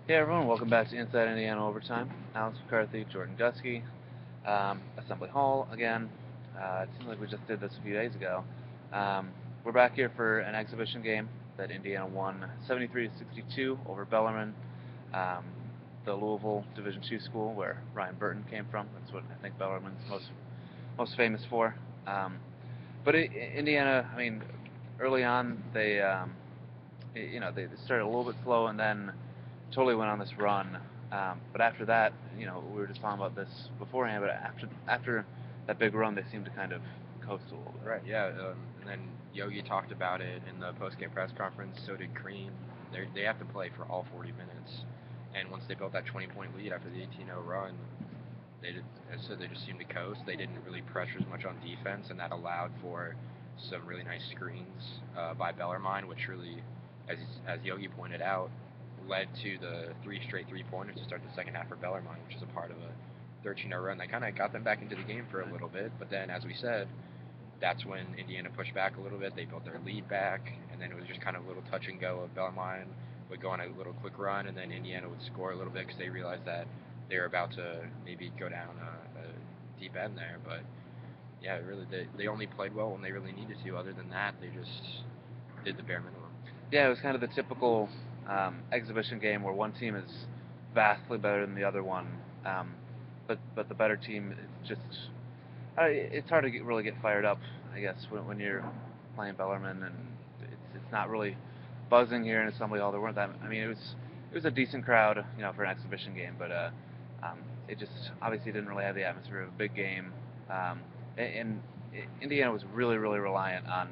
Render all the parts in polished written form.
Hey everyone, welcome back to Inside Indiana Overtime. Alex McCarthy, Jordan Gusky, Assembly Hall again. It seems like we just did this a few days ago. Um, we're back here for an exhibition game that Indiana won 73 to 62 over Bellarmine, um, the Louisville Division II school where Ryan Burton came from. That's what I think Bellarmine's most famous for. Um, but Indiana, I mean, early on they started a little bit slow and then totally went on this run. But after that, we were just talking about this beforehand. But after that big run, they seemed to kind of coast a little bit. Right, yeah, and then Yogi talked about it in the post-game press conference. So did Cream. They have to play for all 40 minutes, and once they built that 20-point lead after the 18-0 run, they did, so they just seemed to coast. They didn't really pressure as much on defense, and that allowed for some really nice screens by Bellarmine, which really, as Yogi pointed out, led to the three straight three-pointers to start the second half for Bellarmine, which is a part of a 13-0 run. That kind of got them back into the game for a little bit, but then, as we said, that's when Indiana pushed back a little bit. They built their lead back, and then it was just kind of a little touch and go of Bellarmine would go on a little quick run, and then Indiana would score a little bit because they realized that they were about to maybe go down a deep end there. But yeah, really, they only played well when they really needed to. Other than that, they just did the bare minimum. Yeah, it was kind of the typical exhibition game where one team is vastly better than the other one, but the better team is just it's hard to really get fired up, I guess, when you're playing Bellarmine and it's not really buzzing here in Assembly Hall. There weren't that. I mean, it was a decent crowd, for an exhibition game, but it just obviously didn't really have the atmosphere of a big game. And Indiana was really reliant on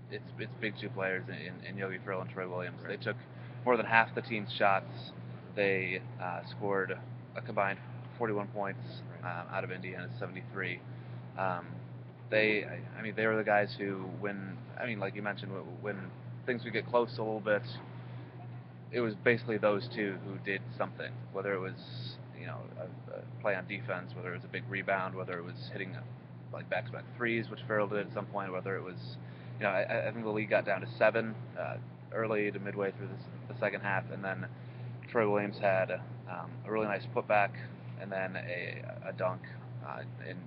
its big two players in Yogi Ferrell and Troy Williams. Right. They took more than half the team's shots. They scored a combined 41 points Right. out of Indiana's 73. Um, I mean, they were the guys who, I mean, like you mentioned, when things would get close a little bit, it was basically those two who did something, whether it was a play on defense, whether it was a big rebound, whether it was hitting like back-to-back threes, which Ferrell did at some point, whether it was, I think the league got down to 7 early to midway through the second half, and then Troy Williams had a really nice putback and then a dunk in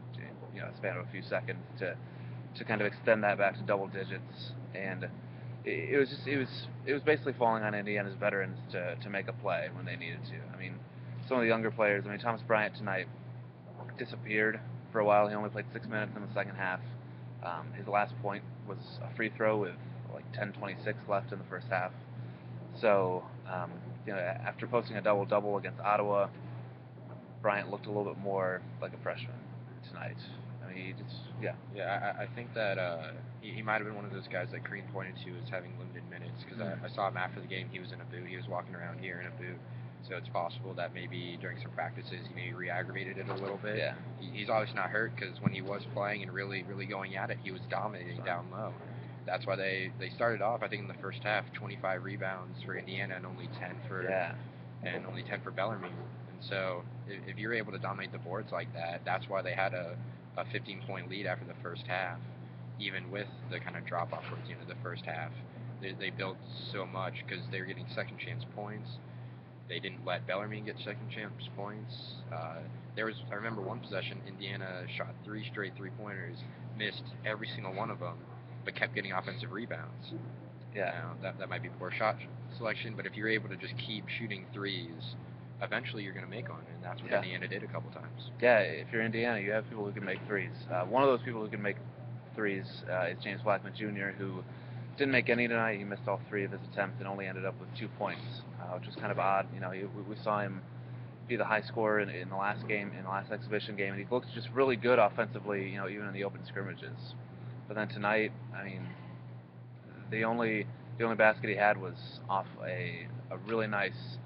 a span of a few seconds to kind of extend that back to double digits. And it was basically falling on Indiana's veterans to make a play when they needed to. I mean, some of the younger players. I mean, Thomas Bryant tonight disappeared for a while. He only played 6 minutes in the second half. His last point was a free throw with like 10:26 left in the first half. So, after posting a double double against Ottawa, Bryant looked a little bit more like a freshman tonight. I mean, he just yeah. Yeah, I think that he might have been one of those guys that Crean pointed to as having limited minutes because I saw him after the game. He was in a boot. He was walking around here in a boot. So it's possible that maybe during some practices he maybe re-aggravated it a little bit. Yeah. He's obviously not hurt because when he was playing and really going at it, he was dominating down low. That's why they started off. I think in the first half, 25 rebounds for Indiana and Yeah. only 10 for Bellarmine. And so if you're able to dominate the boards like that, that's why they had a 15-point lead after the first half, even with the kind of drop off towards the end of the first half. They built so much because they were getting second chance points. They didn't let Bellarmine get second chance points. I remember one possession, Indiana shot three straight three pointers, missed every single one of them, but kept getting offensive rebounds. Yeah. Now that might be poor shot selection, but if you're able to just keep shooting threes, eventually you're going to make one, and that's what Yeah. Indiana did a couple times. Yeah, if you're Indiana, you have people who can make threes. One of those people who can make threes is James Blackman Jr., who didn't make any tonight. He missed all 3 of his attempts and only ended up with 2 points, which was kind of odd. We saw him be the high scorer in the last game, in the last exhibition game, and he looked just really good offensively, even in the open scrimmages. But then tonight, I mean, the only basket he had was off a really nice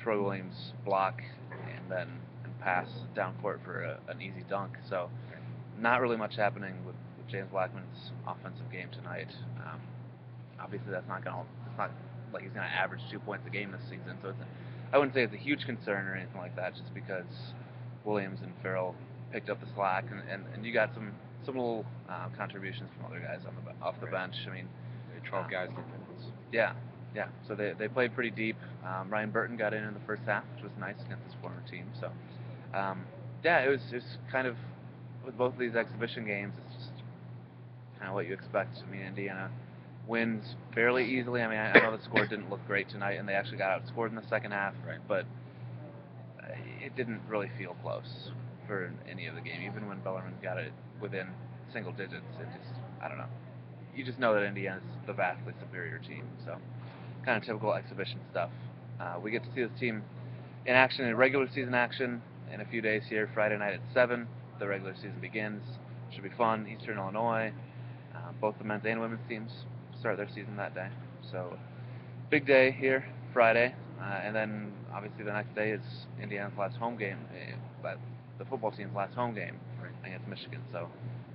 Troy Williams block and then pass down court for an easy dunk. So not really much happening with James Blackman's offensive game tonight. Obviously, it's not like he's gonna average 2 points a game this season. So I wouldn't say it's a huge concern or anything like that, just because Williams and Ferrell picked up the slack, and you got some little contributions from other guys off the Right. bench. I mean, 12 um, guys get minutes. yeah, Yeah, so they played pretty deep. Ryan Burton got in the first half, which was nice against his former team. So, um, yeah, it was kind of with both of these exhibition games, it's just kind of what you expect. I mean, Indiana wins fairly easily. I mean, I know the score didn't look great tonight, and they actually got outscored in the second half, Right. but it didn't really feel close for any of the game. Even when Bellarmine got it within single digits, it just, I don't know. You just know that Indiana's the vastly superior team. So, kind of typical exhibition stuff. We get to see this team in action, in regular season action, in a few days here. Friday night at 7, the regular season begins. Should be fun. Eastern Illinois. Both the men's and women's teams start their season that day. So, big day here, Friday. And then, obviously, the next day is Indiana's last home game, but the football team's last home game Right. against Michigan. So,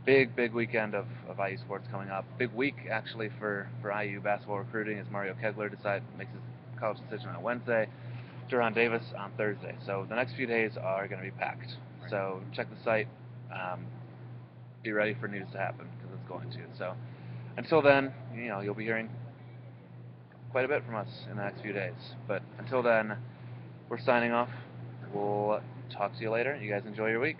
big weekend of IU sports coming up. Big week, actually, for IU basketball recruiting as Mario Kegler makes his college decision on Wednesday. Duran Davis on Thursday. So the next few days are going to be packed. Right. So check the site. Be ready for news to happen because it's going to. So until then, you'll be hearing quite a bit from us in the next few days. But until then, we're signing off. We'll talk to you later. You guys enjoy your week.